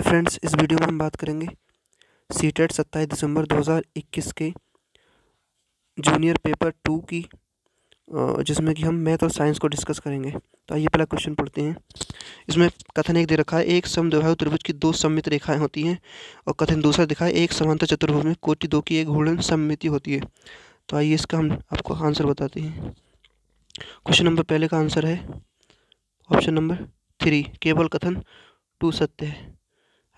Friends, इस video में हम बात करेंगे सीटेट 27 दिसंबर 2021 के जूनियर पेपर 2 की, जिसमें कि हम मैथ और साइंस को डिस्कस करेंगे। तो आइए पहला क्वेश्चन पढ़ते हैं। इसमें कथन एक दे रखा है, एक समद्विबाहु त्रिभुज की दो सममित रेखाएं होती हैं। और कथन दूसरा दिखा है, एक समांतर चतुर्भुज में कोटि दो की एक घूर्णन सममिति होती है। तो आइए इसका हम आपको आंसर बताते हैं। क्वेश्चन नंबर पहले का आंसर है ऑप्शन नंबर 3, केवल कथन 2 सत्य है।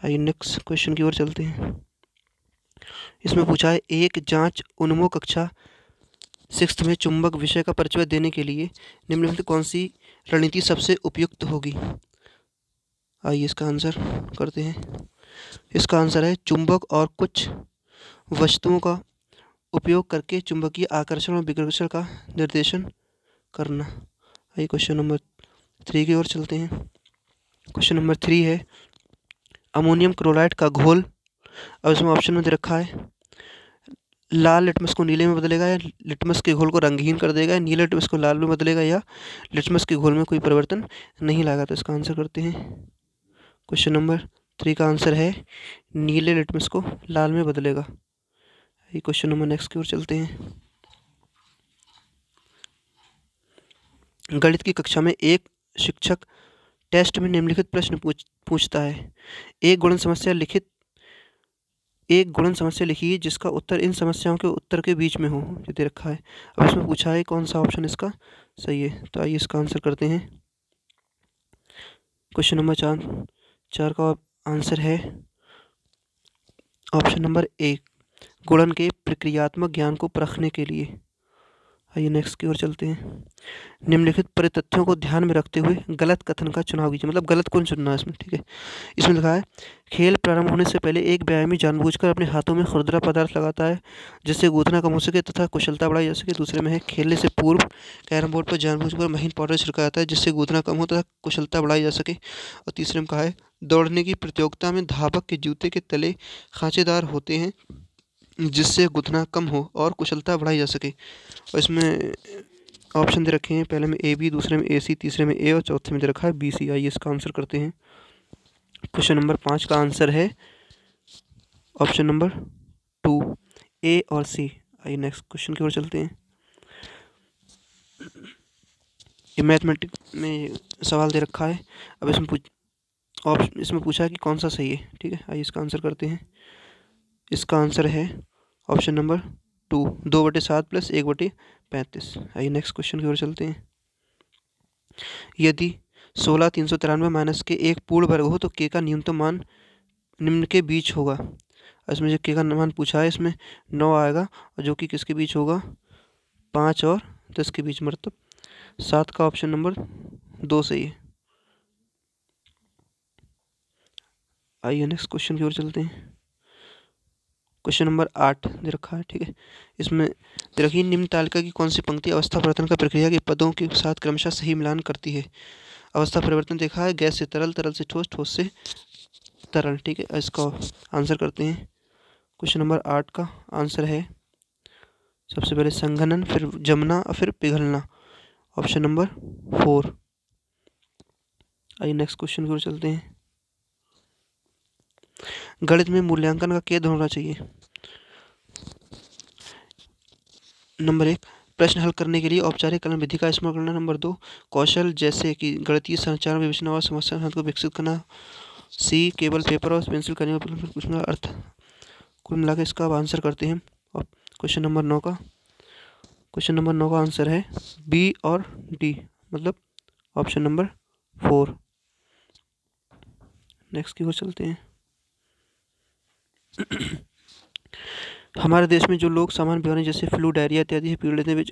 आइए नेक्स्ट क्वेश्चन की ओर चलते हैं। इसमें पूछा है, एक जांच उन्मुख कक्षा 6th में चुंबक विषय का परिचय देने के लिए निम्नलिखित कौन सी रणनीति सबसे उपयुक्त होगी। आइए इसका आंसर करते हैं। इसका आंसर है चुंबक और कुछ वस्तुओं का उपयोग करके चुंबकीय आकर्षण और विकर्षण का निर्देशन करना। आइए क्वेश्चन नंबर 3 की ओर चलते हैं। क्वेश्चन नंबर 3 है, अमोनियम क्लोराइड का घोल। अब इसमें ऑप्शन में दे रखा है, लाल लिटमस को नीले में बदलेगा, या लिटमस के घोल को रंगहीन कर देगा, या नीले लिटमस को लाल में बदलेगा, या लिटमस के घोल में कोई परिवर्तन नहीं लाएगा। तो इसका आंसर करते हैं। क्वेश्चन नंबर 3 का आंसर है नीले लिटमस को लाल में बदलेगा। ये क्वेश्चन नंबर नेक्स्ट की ओर चलते हैं। गणित की कक्षा में एक शिक्षक टेस्ट में निम्नलिखित प्रश्न पूछता है। एक गुणन समस्या लिखिए जिसका उत्तर इन समस्याओं के उत्तर के बीच में हो, ये दे रखा है। अब इसमें पूछा है कौन सा ऑप्शन इसका सही है। तो आइए इसका आंसर करते हैं। क्वेश्चन नंबर 4 का आंसर है ऑप्शन नंबर 1, गुणन के प्रक्रियात्मक ज्ञान को परखने के लिए। आइए नेक्स्ट की ओर चलते हैं। निम्नलिखित परितथ्यों को ध्यान में रखते हुए गलत कथन का चुनाव कीजिए, मतलब गलत कौन चुनना है इसमें, ठीक है। इसमें लिखा है, खेल प्रारंभ होने से पहले एक व्यायामी जानबूझकर अपने हाथों में खुरदरा पदार्थ लगाता है जिससे गूंथना कम हो सके तथा कुशलता बढ़ाई जा सके। दूसरे में है, खेलने से पूर्व कैरम बोर्ड पर जानबूझकर महीन पाउडर छिड़का जाता है जिससे गूंथना कम हो तथा कुशलता बढ़ाई जा सके। और तीसरे में कहा है, दौड़ने की प्रतियोगिता में धावक के जूते के तले खांचेदार होते हैं जिससे गूंथना कम हो और कुशलता बढ़ाई जा सके। और इसमें ऑप्शन दे रखे हैं, पहले में ए बी, दूसरे में ए सी, तीसरे में ए और चौथे में दे रखा है बी सी। आइए इसका आंसर करते हैं। क्वेश्चन नंबर 5 का आंसर है ऑप्शन नंबर 2, ए और सी। आइए नेक्स्ट क्वेश्चन की ओर चलते हैं। ये मैथमेटिक्स में सवाल दे रखा है। अब इसमें पूछा है कि कौन सा सही है, ठीक है। आइए इसका आंसर करते हैं। इसका आंसर है ऑप्शन नंबर 2, 2/7 + 1/35। आइए नेक्स्ट क्वेश्चन की ओर चलते हैं। यदि 16 393 माइनस के एक पूर्ण वर्ग हो तो के का न्यूनतम मान निम्न के बीच होगा। इसमें जो के का मान पूछा है इसमें 9 आएगा, और जो कि किसके बीच होगा, 5 और 10 के बीच, मतलब 7 का ऑप्शन नंबर 2 सही है। आइए नेक्स्ट क्वेश्चन की ओर चलते हैं। क्वेश्चन नंबर 8 दे रखा है, ठीक है। इसमें दे रखी, निम्न तालिका की कौन सी पंक्ति अवस्था परिवर्तन का प्रक्रिया के पदों के साथ क्रमशः सही मिलान करती है। अवस्था परिवर्तन देखा है, गैस से तरल, तरल से ठोस, ठोस से तरल, ठीक है। इसका आंसर करते हैं। क्वेश्चन नंबर 8 का आंसर है सबसे पहले संघनन, फिर जमना और फिर पिघलना, ऑप्शन नंबर 4। आइए नेक्स्ट क्वेश्चन की ओर चलते हैं। गणित में मूल्यांकन का केंद्र होना चाहिए। नंबर 1, प्रश्न हल करने के लिए औपचारिक कलन विधि का इस्तेमाल करना। नंबर 2, कौशल जैसे कि गणितीय संचार, विवेचना और समस्या समाधान को विकसित करना। सी, केवल पेपर और पेंसिल करने में कुछ अर्थ। कुल मिला के इसका आंसर करते हैं। और क्वेश्चन नंबर 9 का आंसर है बी और डी, मतलब ऑप्शन नंबर 4। नेक्स्ट की ओर चलते हैं। हमारे देश में जो लोग सामान्य बीमारी जैसे फ्लू, डायरिया इत्यादि से पीड़ित हैं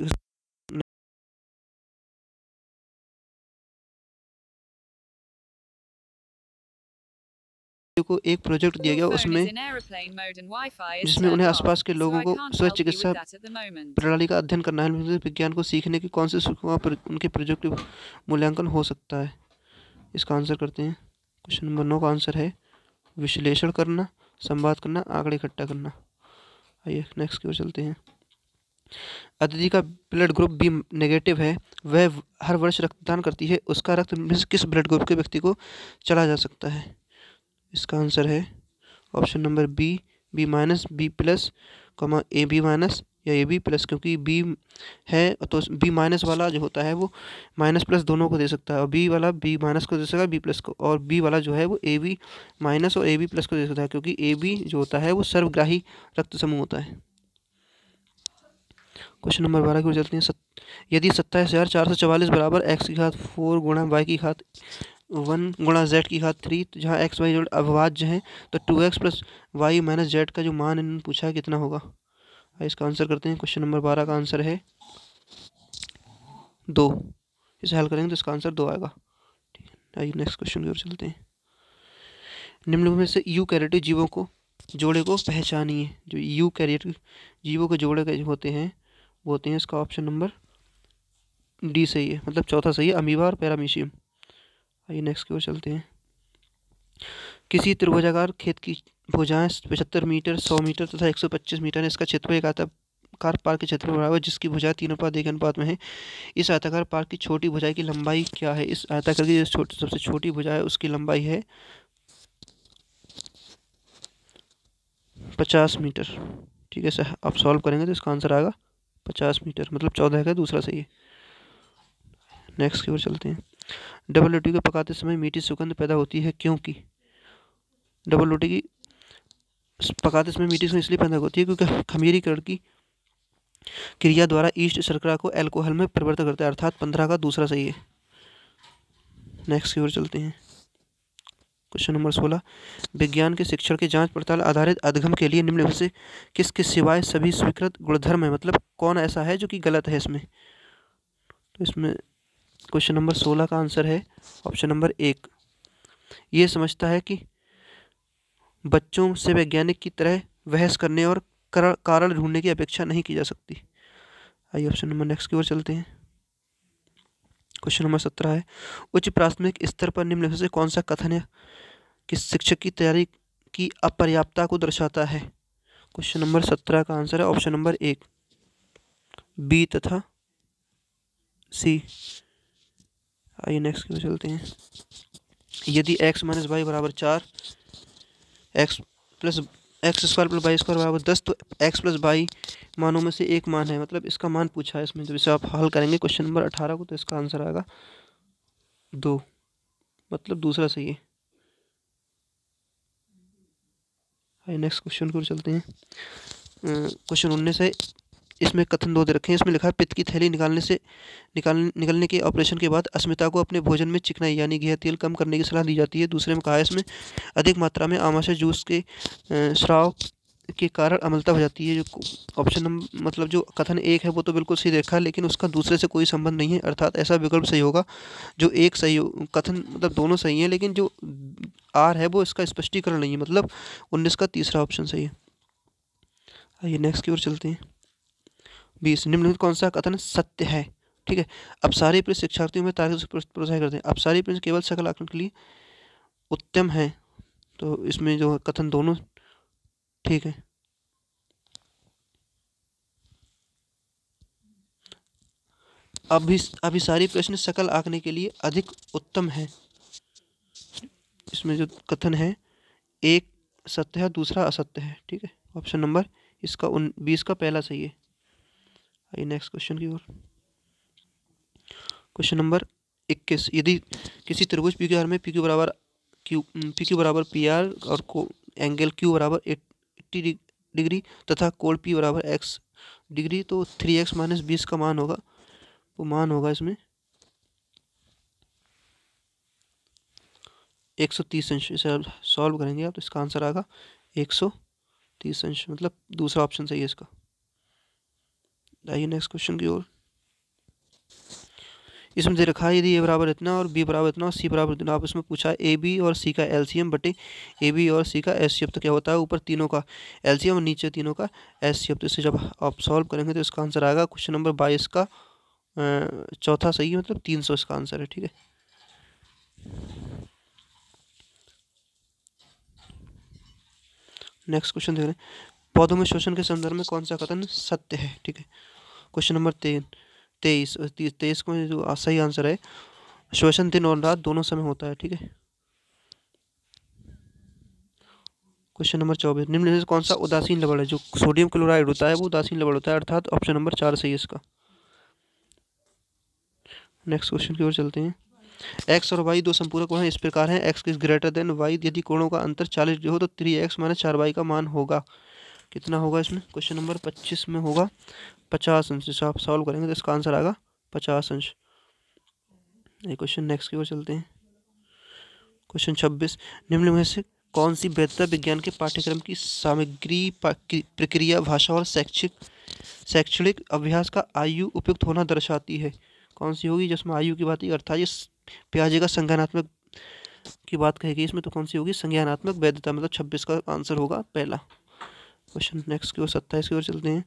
को एक प्रोजेक्ट दिया गया उसमें, जिसमें उन्हें आसपास के लोगों को स्वस्थ चिकित्सा प्रणाली का अध्ययन करना है। विज्ञान को सीखने की कौन सी सूचनाओं पर उनके प्रोजेक्ट मूल्यांकन हो सकता है। इसका आंसर करते हैं। क्वेश्चन नंबर 9 का आंसर है विश्लेषण करना, संवाद करना, आंकड़े इकट्ठा करना। आइए नेक्स्ट की ओर चलते हैं। अदिति का ब्लड ग्रुप बी नेगेटिव है, वह हर वर्ष रक्तदान करती है, उसका रक्त किस ब्लड ग्रुप के व्यक्ति को चला जा सकता है। इसका आंसर है option number B, B minus, B plus, comma A B minus या ए बी प्लस, क्योंकि बी है तो बी माइनस वाला जो होता है वो माइनस प्लस दोनों को दे सकता है, और बी वाला बी माइनस को दे सकता है, बी प्लस को, और बी वाला जो है वो ए बी माइनस और ए बी प्लस को दे सकता है, क्योंकि ए बी जो होता है वो सर्वग्राही रक्त समूह होता है। क्वेश्चन नंबर 12 की ओर चलते हैं। यदि 27,444 बराबर एक्स की घात 4 गुणा वाई की घात 1 गुणा जेड की घात 3, तो जहाँ एक्स वाई जेड अविभाज्य है, तो 2x plus Y minus Z का जो मान इन्होंने पूछा है कितना होगा। इसका आंसर करते हैं। क्वेश्चन नंबर 12 का आंसर है 2। इसे हल करेंगे तो इसका आंसर 2 आएगा। ठीक है, आइए नेक्स्ट क्वेश्चन की ओर चलते हैं। निम्न में से यूकैरियोटिक जीवों को जोड़े को पहचानिए। जो यूकैरियोटिक जीवों के जोड़े के होते हैं वो होते हैं, इसका ऑप्शन नंबर डी सही है, मतलब चौथा सही है, अमीबा और पैरामीशियम। आइए नेक्स्ट की ओर चलते हैं। किसी त्रिभुजाकार खेत की भुजाएं 75 मीटर, 100 मीटर तथा 125 मीटर है। इसका क्षेत्रफल एक आयताकार पार्क के क्षेत्रफल बराबर है, जिसकी भुजाएं 3:1 अनुपात में है। इस आयताकार पार्क की छोटी भुजाएं की लंबाई क्या है। इस आयताकार की जो सबसे छोटी भुजा है उसकी लंबाई है 50 मीटर। ठीक है सर, आप सॉल्व करेंगे तो इसका आंसर आएगा 50 मीटर, मतलब 14 का दूसरा सही है। नेक्स्ट की ओर चलते हैं। डबल रोटी को पकाते समय मीठी सुगंध पैदा होती है, क्योंकि डबल रोटी की पकाते समय मीठी सुगंध इसलिए पैदा होती है क्योंकि खमीरीकरण की क्रिया द्वारा ईस्ट शर्करा को अल्कोहल में परिवर्तित करता है, अर्थात 15 का दूसरा सही है। नेक्स्ट की ओर चलते हैं। Question number 16। विज्ञान के शिक्षण के जांच पड़ताल आधारित अध्ययन के लिए निम्न में से किसके सिवाय सभी स्वीकृत गुणधर्म है, मतलब कौन ऐसा है जो कि गलत है इसमें। तो इसमें क्वेश्चन नंबर 16 का आंसर है ऑप्शन नंबर 1। ये समझता है कि बच्चों से वैज्ञानिक की तरह बहस करने और कारण ढूंढने की अपेक्षा नहीं की जा सकती। आइए ऑप्शन नंबर नेक्स्ट की ओर चलते हैं। क्वेश्चन नंबर 17 है। उच्च प्राथमिक स्तर पर निम्न में से कौन सा कथन है कि शिक्षक की तैयारी की अपर्याप्तता को दर्शाता है। क्वेश्चन नंबर 17 का आंसर है ऑप्शन नंबर 1, बी तथा सी। आइए नेक्स्ट की ओर चलते हैं। यदि x माइनस वाई बराबर 4, X square plus Y square बराबर 10, तो x प्लस वाई मानों में से एक मान है, मतलब इसका मान पूछा है इसमें। जब इसे आप हल करेंगे क्वेश्चन नंबर 18 को, तो इसका आंसर आएगा 2, मतलब दूसरा सही है। आइए नेक्स्ट क्वेश्चन की ओर चलते हैं। क्वेश्चन 19 है। इसमें कथन 2 दे रखे हैं। इसमें लिखा है पित्त की थैली निकलने के ऑपरेशन के बाद अस्मिता को अपने भोजन में चिकनाई यानी घी तेल कम करने की सलाह दी जाती है। दूसरे में कहा है इसमें अधिक मात्रा में आमाशय जूस के स्राव के कारण अम्लता हो जाती है। जो ऑप्शन नंबर मतलब जो कथन 1 है वो तो बिल्कुल सही देखा, लेकिन उसका दूसरे से कोई संबंध नहीं है, अर्थात ऐसा विकल्प सही होगा जो एक सही कथन, मतलब दोनों सही है, लेकिन जो आर है वो इसका स्पष्टीकरण नहीं है, मतलब 19 का तीसरा ऑप्शन सही है। आइए नेक्स्ट की ओर चलते हैं। 20 निम्नलिखित कौन सा कथन सत्य है। ठीक है, अपसारी प्रिंस शिक्षार्थियों में तारीफ से प्रोत्साहित करते हैं। अपसारी प्रिंस केवल सकल आकलन के लिए उत्तम है, तो इसमें जो कथन दोनों ठीक है। अभिसारी प्रश्न सकल आंकने के लिए अधिक उत्तम है। इसमें जो कथन है एक सत्य है, दूसरा असत्य है। ठीक है, ऑप्शन नंबर इसका 20 का पहला सही है। आइए नेक्स्ट क्वेश्चन की ओर। Question number 21। यदि किसी त्रिभुज पी क्यू आर में पी क्यू बराबर पी आर और एंगल क्यू बराबर 80 डिग्री तथा कोण पी बराबर x डिग्री, तो 3x माइनस 20 का मान होगा, वो मान होगा इसमें 130 अंश। इसे सॉल्व करेंगे आप तो इसका आंसर आएगा 130 अंश, मतलब दूसरा ऑप्शन सही है इसका। आइए नेक्स्ट क्वेश्चन की ओर। इसमें दे रखा है यदि ए बराबर इतना और बी बराबर इतना और सी बराबर इतना, आप इसमें पूछा है ए बी और सी का एलसीएम बटे ए बी और सी का एचसीएफ, तो क्या होता है ऊपर तीनों का एलसीएम और नीचे तीनों का एचसीएफ। तो इसे जब आप सॉल्व करेंगे तो इसका आंसर आएगा क्वेश्चन नंबर 22 का चौथा सही है, मतलब 300 इसका आंसर है। ठीक है, नेक्स्ट क्वेश्चन देख रहे हैं। पौधों में शोषण के संदर्भ में कौन सा कथन सत्य है। ठीक है, क्वेश्चन नंबर 23 को जो सही आंसर है, श्वसन दिन और रात दोनों समय होता है। ठीक है, क्वेश्चन नंबर 24, निम्न में से कौन सा उदासीन लवण है? जो सोडियम क्लोराइड होता है वो उदासीन लवण होता है, अर्थात ऑप्शन नंबर 4 सही है इसका। नेक्स्ट क्वेश्चन की ओर चलते हैं। एक्स और वाई दो संपूरक कोण इस प्रकार हैं, X is greater than Y, यदि कोणों का अंतर 40 डिग्री हो तो 3x माइनस 4y का मान होगा। कितना होगा इसमें? क्वेश्चन नंबर 25 में होगा 50 अंश। जैसे आप सॉल्व करेंगे तो इसका आंसर आएगा 50 अंश। ये क्वेश्चन नेक्स्ट की ओर चलते हैं। क्वेश्चन 26, निम्न में से कौन सी वैधता विज्ञान के पाठ्यक्रम की सामग्री प्रक्रिया भाषा और शैक्षणिक अभ्यास का आयु उपयुक्त होना दर्शाती है? कौन सी होगी जिसमें आयु की बात है, अर्थात ये पियाजे का संज्ञानात्मक की बात कहेगी इसमें, तो कौन सी होगी? संज्ञानात्मक वैधता, मतलब 26 का आंसर होगा पहला। क्वेश्चन नेक्स्ट की ओर 27 की ओर चलते हैं।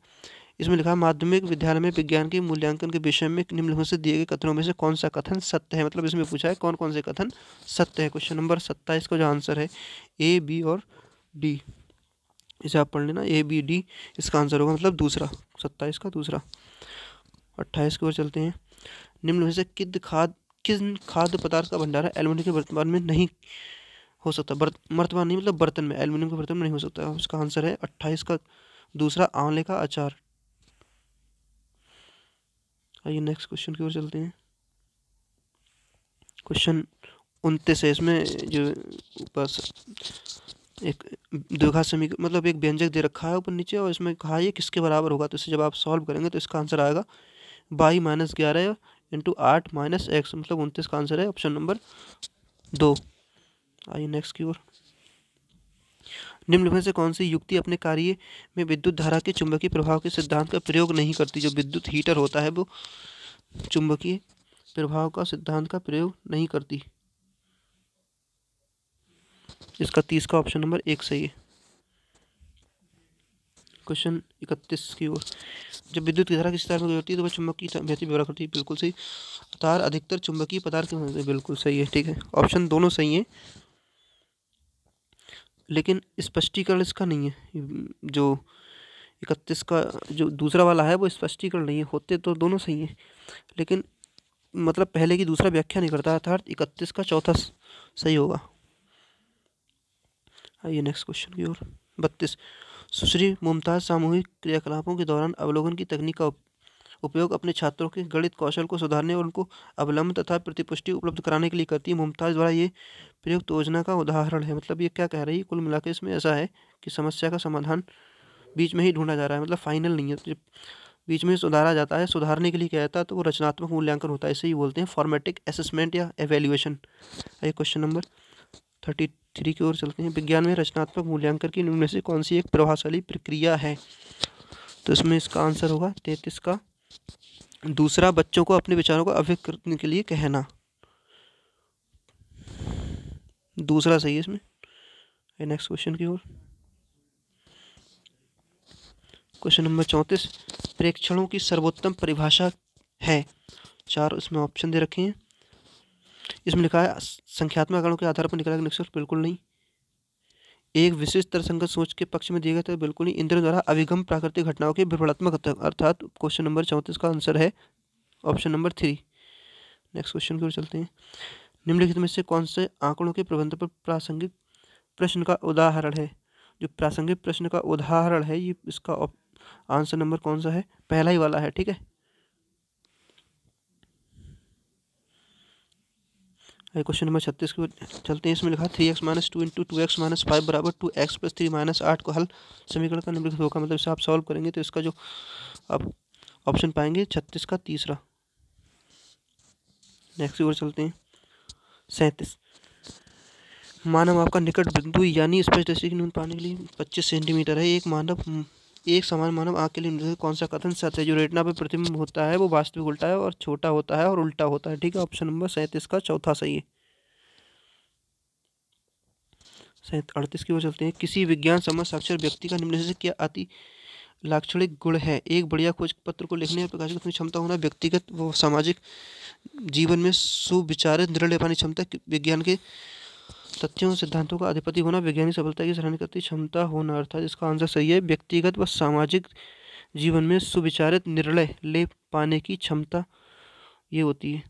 इसमें लिखा है माध्यमिक विद्यालय में विज्ञान के मूल्यांकन के विषय में निम्नलिखित से दिए गए कथनों में से कौन सा कथन सत्य है? मतलब इसमें पूछा है कौन कौन से कथन सत्य है। क्वेश्चन नंबर 27 का जो आंसर है ए, बी और डी, इसे आप पढ़ लेना, ए, बी, डी इसका आंसर होगा, मतलब दूसरा, 27 का दूसरा। 28 की ओर चलते हैं। निम्न में से किन खाद्य पदार्थ का भंडारण एल्युमिनियम के वर्तमान में नहीं हो सकता? वर्तमान नहीं, मतलब बर्तन में, एल्युमिनियम के बर्तन में नहीं हो सकता। उसका आंसर है 28 का दूसरा, आंवले का अचार। आइए नेक्स्ट क्वेश्चन की ओर चलते हैं। क्वेश्चन 29 है। इसमें जो ऊपर एक द्विघात समीकरण, मतलब एक व्यंजक दे रखा है ऊपर नीचे, और इसमें कहा है ये किसके बराबर होगा, तो इसे जब आप सॉल्व करेंगे तो इसका आंसर आएगा 22-11 इंटू 8 माइनस एक्स, मतलब 29 का आंसर है ऑप्शन नंबर 2। आइए नेक्स्ट की ओर। निम्न में से कौन सी युक्ति अपने कार्य में विद्युत धारा के चुंबकीय प्रभाव के सिद्धांत का प्रयोग नहीं करती? जो विद्युत हीटर होता है वो चुंबकीय प्रभाव का सिद्धांत का प्रयोग नहीं करती। इसका 30 का ऑप्शन नंबर 1 सही है। क्वेश्चन 31 की ओर। जब विद्युत की धारा किसी तार में होती है तो वह चुंबकीय गति व्यवहार करती है, बिल्कुल सही। तार अधिकतर चुंबकीय पदार्थ के होते हैं, बिल्कुल सही है, ठीक है, ऑप्शन दोनों सही है, लेकिन स्पष्टीकरण इसका नहीं है। जो 31 का जो दूसरा वाला है वो स्पष्टीकरण नहीं है, होते तो दोनों सही है, लेकिन मतलब पहले की दूसरा व्याख्या नहीं करता, अर्थात 31 का चौथा सही होगा। आइए नेक्स्ट क्वेश्चन की ओर। 32, सुश्री मुमताज़ सामूहिक क्रियाकलापों के दौरान अवलोकन की तकनीक का उपयोग अपने छात्रों के गणित कौशल को सुधारने और उनको अवलंबन तथा प्रतिपुष्टि उपलब्ध कराने के लिए करती है। मुमताज़ द्वारा ये प्रयुक्त योजना का उदाहरण है। मतलब ये क्या कह रही है, कुल मिलाकर इसमें ऐसा है कि समस्या का समाधान बीच में ही ढूंढा जा रहा है, मतलब फाइनल नहीं है, तो बीच में सुधारा जाता है। सुधारने के लिए क्या जाता है तो वो रचनात्मक मूल्यांकन होता है, इसे ही बोलते हैं फॉर्मेटिक असेसमेंट या एवेल्यूएशन। आइए क्वेश्चन नंबर 33 की ओर चलते हैं। विज्ञान में रचनात्मक मूल्यांकन की निम्न में से कौन सी एक प्रभावशाली प्रक्रिया है? तो इसमें इसका आंसर होगा 33 का दूसरा, बच्चों को अपने विचारों को अभिव्यक्त करने के लिए कहना, दूसरा सही है इसमें। नेक्स्ट क्वेश्चन की ओर। क्वेश्चन नंबर 34, प्रेक्षणों की सर्वोत्तम परिभाषा है? 4 इसमें ऑप्शन दे रखे हैं। इसमें लिखा है संख्यात्मक आंकड़ों के आधार पर निकाला गया निष्कर्ष, बिल्कुल नहीं। एक विशिष्ट तर्कसंगत सोच के पक्ष में दिया गया था, बिल्कुल नहीं। इंद्र द्वारा अभिगम प्राकृतिक घटनाओं के विवरणात्मक, अर्थात क्वेश्चन नंबर 34 का आंसर है ऑप्शन नंबर 3। नेक्स्ट क्वेश्चन की ओर चलते हैं। निम्नलिखित में से कौन से आंकड़ों के प्रबंधन पर प्रासंगिक प्रश्न का उदाहरण है? जो प्रासंगिक प्रश्न का उदाहरण है ये इसका आंसर नंबर कौन सा है? पहला ही वाला है, ठीक है। क्वेश्चन नंबर 36 की ओर चलते हैं। इसमें लिखा 3x minus 2 into 2x minus 5 बराबर 2x प्लस 3 माइनस 8 को हल समीकरण का निम्नलिखित होगा। मतलब इसे आप सॉल्व करेंगे तो इसका जो आप ऑप्शन पाएंगे 36 का तीसरा। नेक्स्ट की ओर चलते हैं। 37, मानव आपका निकट बिंदु यानी स्पर्श दृष्टि की न्यून पाने के लिए 25 सेंटीमीटर है। एक समान मानव आँख के लिए कौन सा कथन सत्य है? जो रेटिना पर प्रतिबिंब होता है वो वास्तविक उल्टा है और छोटा होता है और उल्टा होता है, ठीक है, ऑप्शन नंबर 37 का चौथा सही है। 38 की ओर चलते हैं। किसी विज्ञान सम्मत साक्षर व्यक्ति का निम्न से क्या अति लाक्षणिक गुण है? एक बढ़िया खोज पत्र को लिखने और प्रकाशित करने की क्षमता होना, व्यक्तिगत व सामाजिक जीवन में सुविचारित निर्णय पाने क्षमता, विज्ञान के तथ्यों और सिद्धांतों का अधिपति होना, वैज्ञानिक सफलता की सराहना करती क्षमता होना, अर्थात इसका आंसर सही है व्यक्तिगत व सामाजिक जीवन में सुविचारित निर्णय ले पाने की क्षमता ये होती है।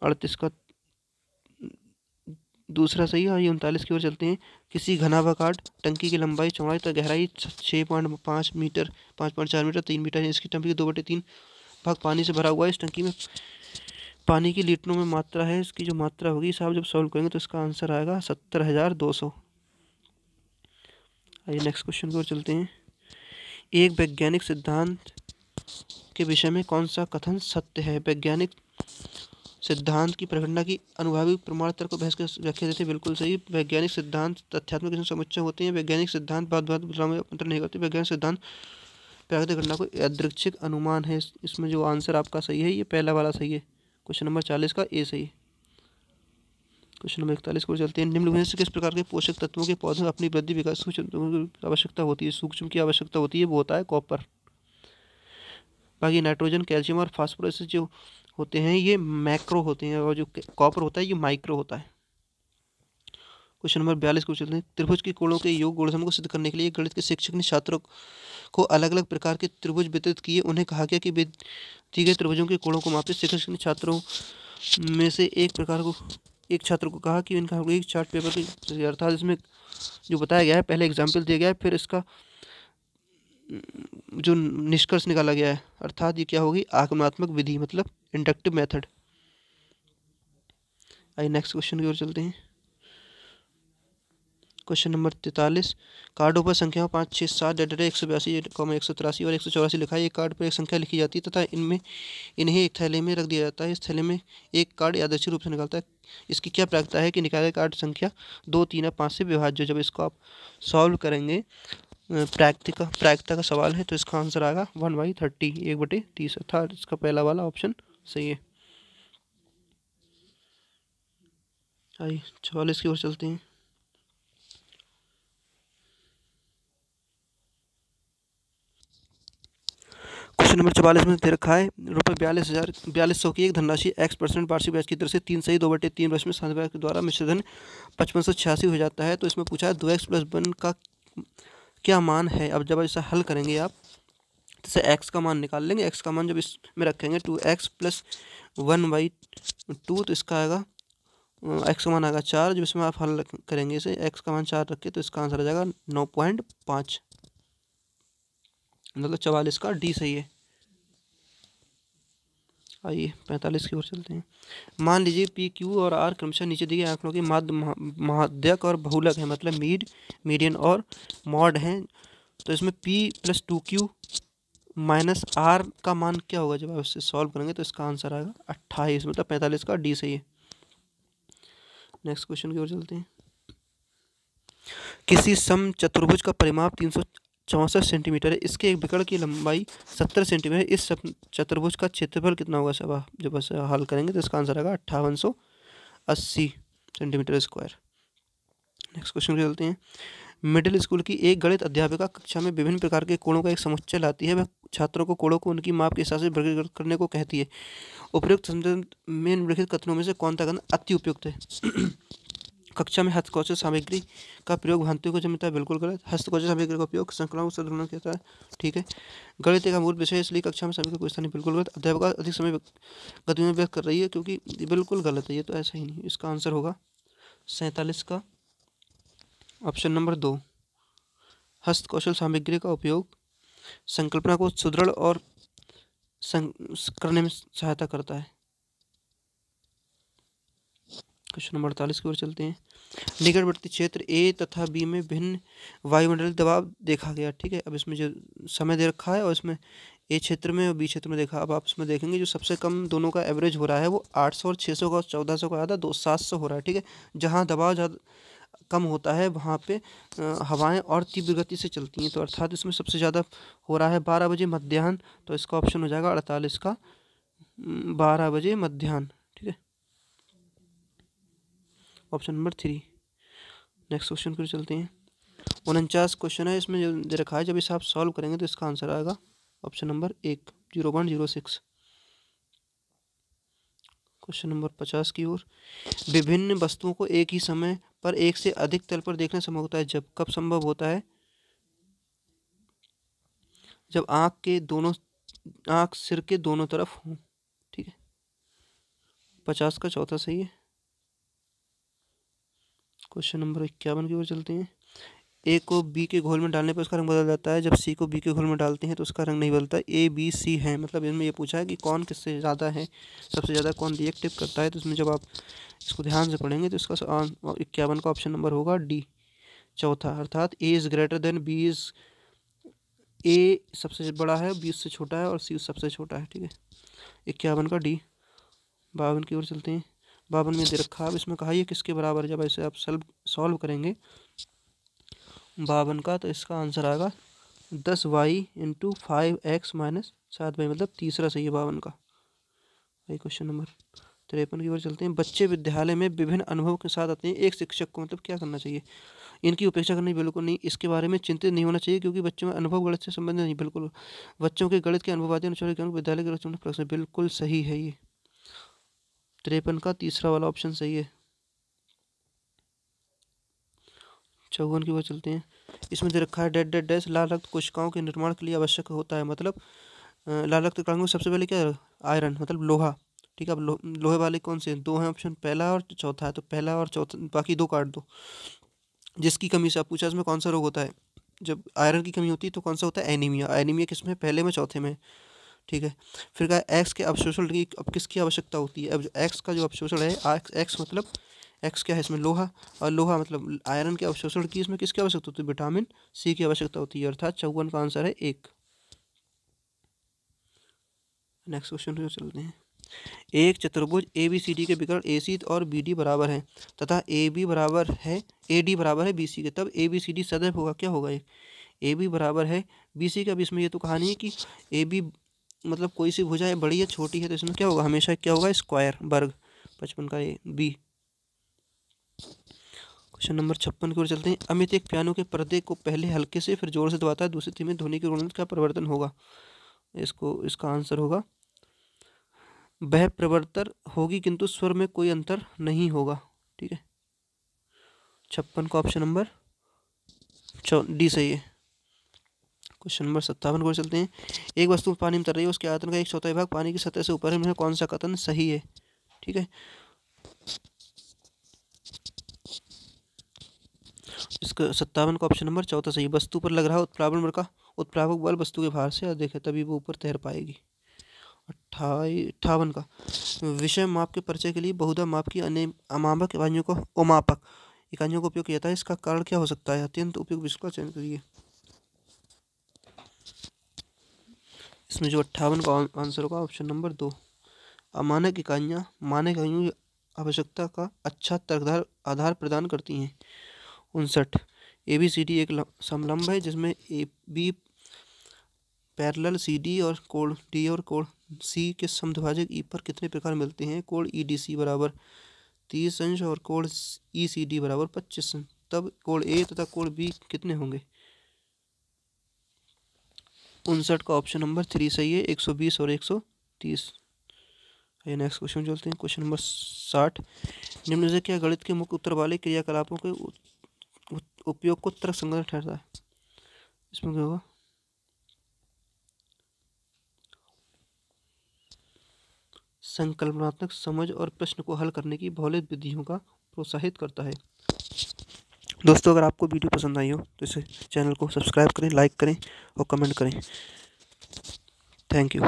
38 का दूसरा सही है। ये 39 की ओर चलते हैं। किसी घनाभागाड टंकी की लंबाई, चौड़ाई तथा गहराई 6.5 मीटर, 5.4 मीटर, 3 मीटर है। इसकी टंकी 2/3 भाग पानी से भरा हुआ है। इस टंकी में पानी की लीटरों में मात्रा है। इसकी जो मात्रा होगी साहब जब सॉल्व करेंगे तो इसका आंसर आएगा 70,200। आइए नेक्स्ट क्वेश्चन की ओर चलते हैं। एक वैज्ञानिक सिद्धांत के विषय में कौन सा कथन सत्य है? वैज्ञानिक सिद्धांत की प्रगणना की अनुभवी प्रमाण तर्क को बहस के व्याख्या देते हैं। बिल्कुल सही। वैज्ञानिक सिद्धांत तथ्यात्मक समुच्चय होते हैं। वैज्ञानिक सिद्धांत बात बदलाव में अंतर नहीं करते। वैज्ञानिक सिद्धांत प्राकृतिक घटना को यादृच्छिक अनुमान है। इसमें जो आंसर आपका सही है ये पहला वाला सही है। क्वेश्चन नंबर 40 का ए सही है। क्वेश्चन नंबर 41 को चलते हैं। निम्नलिखित से किस प्रकार के पोषक तत्वों के पौधों में अपनी वृद्धि विकास सूक्ष्म की आवश्यकता होती है? सूक्ष्म की आवश्यकता होती है वो होता है कॉपर। बाकी नाइट्रोजन, कैल्शियम और फास्फोरस जो होते हैं ये मैक्रो होते हैं और जो कॉपर होता है ये माइक्रो होता है। क्वेश्चन नंबर 42 को चलते हैं। त्रिभुज के कोणों के योग गुणधर्म को सिद्ध करने के लिए गणित के शिक्षक ने छात्रों को अलग अलग प्रकार के त्रिभुज वितरित किए। उन्हें कहा गया कि दिए गए त्रिभुजों के कोणों को मापे। शिक्षक ने छात्रों में से एक छात्र को कहा कि इनका एक चार्ट पेपर की अर्थात इसमें जो बताया गया है पहले एग्जाम्पल दिया गया है फिर इसका जो निष्कर्ष निकाला गया है अर्थात ये क्या होगी आगमनात्मक विधि मतलब इंडक्टिव मेथड। आइए नेक्स्ट क्वेश्चन की ओर चलते हैं। Question number 43। कार्डों पर संख्याओं 5, 6, 7 182, 183 और 184 लिखा है। एक कार्ड पर एक संख्या लिखी जाती है तथा इन्हें एक थैले में रख दिया जाता है। इस थैले में एक कार्ड यादृच्छिक रूप से निकलता है। इसकी क्या प्रायिकता है कि निकाले कार्ड संख्या 2, 3 या 5 से विभाज्य। जब इसको आप सॉल्व करेंगे प्रायिकता का सवाल है तो इसका आंसर आएगा 1/30 1/30 अर्थात इसका पहला वाला ऑप्शन सही है। आइए 44 की ओर चलते हैं। क्वेश्चन नंबर 44 में दे रखा है ₹42,000 की एक धनराशि X% वार्षिक ब्याज की दर से 3 सही 2/3 वर्ष में साझेदार के द्वारा मिश्र धन 5586 हो जाता है। तो इसमें पूछा है 2x + 1 का क्या मान है। अब जब ऐसा हल करेंगे आप जैसे x का मान निकाल लेंगे। x का मान जब इसमें रखेंगे 2x + 1/2 तो इसका आएगा x का मान आएगा 4। जब इसमें आप हल करेंगे इसे x का मान 4 रख के तो इसका आंसर आ जाएगा 9.5 मतलब 44 का डी सही है। आइए 45 की ओर चलते हैं। मान लीजिए पी क्यू और आर क्रमशः नीचे दिए आंकड़ों के माध्यक और बहुलक है मतलब मीडियन और मॉड हैं। तो इसमें p + 2q - r का मान क्या होगा जब आप इससे सॉल्व करेंगे तो इसका आंसर आएगा 28 मतलब 45 का डी सही है। नेक्स्ट क्वेश्चन की ओर चलते हैं। किसी समचतुर्भुज का परिमाप 364 सेंटीमीटर है। इसके एक विकर्ण की लंबाई 70 सेंटीमीटर। इस चतुर्भुज का क्षेत्रफल कितना होगा सब आप जब ऐसे हल करेंगे तो इसका आंसर आएगा 5880 सेंटीमीटर स्क्वायर। नेक्स्ट क्वेश्चन पे चलते हैं। मिडिल स्कूल की एक गणित अध्यापिका कक्षा में विभिन्न प्रकार के कोणों का एक समुच्चय लाती है। वह छात्रों को कोणों को उनकी माप के हिसाब से वर्गीकृत करने को कहती है। उपयुक्त में निम्नलिखित कथनों में से कौन सा कथन अति उपयुक्त है? कक्षा में हस्तकौशल सामग्री का प्रयोग भ्रांतियों को जन्मता है बिल्कुल गलत। हस्तकौशल सामग्री का उपयोग संकलनों को सुदृढ़ कहता है ठीक है। गणित एक अमूल्य विषय इसलिए कक्षा में सामग्री को पूछता नहीं बिल्कुल गलत। अध्यापिका अधिक समय गतिविधियों में व्यक्त कर रही है क्योंकि बिल्कुल गलत है ये तो ऐसा ही नहीं। इसका आंसर होगा 47 का ऑप्शन नंबर 2। हस्तकौशल सामग्री का उपयोग संकल्पना को सुदृढ़ और करने में सहायता करता है। क्वेश्चन नंबर 48 की ओर चलते हैं। निकटवर्ती क्षेत्र ए तथा बी में भिन्न वायुमंडलीय दबाव देखा गया ठीक है। अब इसमें जो समय दे रखा है और इसमें ए क्षेत्र में और बी क्षेत्र में देखा। अब आप इसमें देखेंगे जो सबसे कम दोनों का एवरेज हो रहा है वो 800 और 600 का 1400 का ज़्यादा 700 हो रहा है ठीक है। जहाँ दबाव ज़्यादा कम होता है वहाँ पे हवाएं और तीव्र गति से चलती हैं। तो अर्थात इसमें सबसे ज़्यादा हो रहा है 12 बजे मध्याह्न। तो इसका ऑप्शन हो जाएगा 48 का 12 बजे मध्याह्न ठीक है ऑप्शन नंबर 3। नेक्स्ट क्वेश्चन पर चलते हैं। 49 क्वेश्चन है इसमें जो दे रखा है जब इसे आप सॉल्व करेंगे तो इसका आंसर आएगा ऑप्शन नंबर 1 0.06। क्वेश्चन नंबर 50 की ओर। विभिन्न वस्तुओं को एक ही समय पर एक से अधिक तल पर देखना संभव होता है जब कब संभव होता है? जब आँख सिर के दोनों तरफ हो ठीक है। 50 का चौथा सही है। क्वेश्चन नंबर 51 की ओर चलते हैं। ए को बी के घोल में डालने पर उसका रंग बदल जाता है, जब सी को बी के घोल में डालते हैं तो उसका रंग नहीं बदलता। ए बी सी है, मतलब इनमें ये पूछा है कि कौन किससे ज़्यादा है, सबसे ज़्यादा कौन रिएक्टिव करता है। तो इसमें जब आप इसको ध्यान से पढ़ेंगे तो इसका 51 का ऑप्शन नंबर होगा डी, चौथा। अर्थात A is greater than B is, A सबसे बड़ा है, बी उससे छोटा है और सी सबसे छोटा है। ठीक है, 51 का डी। 52 की ओर चलते हैं। 52 में दे रखा है, अब इसमें कहा ये किसके बराबर है। जब ऐसे आप सॉल्व करेंगे 52 का, तो इसका आंसर आएगा 10y into 5x minus 7y, मतलब तीसरा सही है 52 का। वही क्वेश्चन नंबर 53 की ओर चलते हैं। बच्चे विद्यालय में विभिन्न अनुभव के साथ आते हैं, एक शिक्षक को मतलब क्या करना चाहिए। इनकी उपेक्षा करनी बिल्कुल नहीं, इसके बारे में चिंतित नहीं होना चाहिए, क्योंकि बच्चों में अनुभव गणित से संबंधित नहीं। बिल्कुल बच्चों के गणित के अनुभव आते हैं विद्यालय के प्रश्न, बिल्कुल सही है ये। 53 का तीसरा वाला ऑप्शन सही है। 54 की ओर चलते हैं। इसमें दे रखा है डेड डेड डैश लाल रक्त कोशिकाओं के निर्माण के लिए आवश्यक होता है, मतलब लाल रक्त कणों में सबसे पहले क्या है, आयरन मतलब लोहा। ठीक है, अब लोहे वाले कौन से दो हैं ऑप्शन, पहला और चौथा है, तो पहला और चौथा, बाकी दो काट दो। जिसकी कमी से आप पूछा इसमें कौन सा रोग होता है, जब आयरन की कमी होती है तो कौन सा होता है, एनीमिया। एनीमिया किसमें, पहले में चौथे में। ठीक है, फिर कहा एक्स के अवशोषण की अब किसकी आवश्यकता होती है। अब एक्स का जो अवशोषण है, एक्स मतलब एक्स क्या है इसमें, लोहा, और लोहा मतलब आयरन के अवशोषण की इसमें किसकी आवश्यकता होती है, विटामिन सी की आवश्यकता होती है। अर्थात 54 का आंसर है 1। नेक्स्ट क्वेश्चन पे चलते हैं। एक चतुर्भुज ए बी सी डी के विकर्ण ए सी और बी डी बराबर हैं तथा ए बी बराबर है, ए डी बराबर है बी सी के, तब ए बी सी डी सदैव होगा, क्या होगा ये, ए बी बराबर है बी सी का। अब इसमें ये तो कहानी है कि ए बी मतलब कोई सी भुजा है, बड़ी है छोटी है, तो इसमें क्या होगा, हमेशा क्या होगा, स्क्वायर वर्ग। 55 का ए बी। क्वेश्चन नंबर 56 की ओर चलते हैं। अमित एक पियानो के पर्दे को पहले हल्के से फिर जोर से दबाता है, दूसरी धीमे, ध्वनि की गुणवत्ता क्या परिवर्तन होगा। इसका आंसर होगा, वह परिवर्तन होगी किंतु स्वर में कोई अंतर नहीं होगा। ठीक है, 56 का ऑप्शन नंबर डी सही है। क्वेश्चन नंबर 57 को चलते हैं। एक वस्तु पानी में तैर रही है, उसके आयतन का 1/4 भाग पानी की सतह से ऊपर है, कौन सा कथन सही है। ठीक है, इसका 57 का ऑप्शन नंबर चौथा सही। वस्तु पर लग रहा उत्प्लावन बल का उत्प्लावक बल वस्तु के भार से अधिक है, तभी वो ऊपर तैर पाएगी। 58 का विषय माप के परिचय के लिए बहुधा माप की अमापक इकाइयों को उमापक इकाइयों का उपयोग किया जाता है, इसका कारण क्या हो सकता है। अत्यंत उपयुक्त विषय का चयन करिए। इसमें जो 58 का आंसर होगा ऑप्शन नंबर 2। अमानक इकाइयाँ मानक इकाइयों की आवश्यकता का अच्छा तर्कधार आधार प्रदान करती हैं। 59 ए बी सी डी एक समलंब है जिसमें A B parallel C D और कोण डी और कोण सी के समद्विभाजक ई पर कितने प्रकार मिलते हैं। कोण ई डी सी बराबर 30 अंश और कोण ई सी डी बराबर 25 अंश, तब कोण ए तथा कोण बी कितने होंगे। 59 का ऑप्शन नंबर 3 सही है, 120 और 130। ये नेक्स्ट क्वेश्चन चलते हैं। Question number 60। निम्न से क्या गणित के मुख्य उत्तर वाले क्रियाकलापों के उपयोग को तर्कसंगत ठहरता है। इसमें क्या होगा, संकल्पनात्मक समझ और प्रश्न को हल करने की बहुलक विधियों का प्रोत्साहित करता है। दोस्तों, अगर आपको वीडियो पसंद आई हो तो इसे चैनल को सब्सक्राइब करें, लाइक करें और कमेंट करें। Thank you.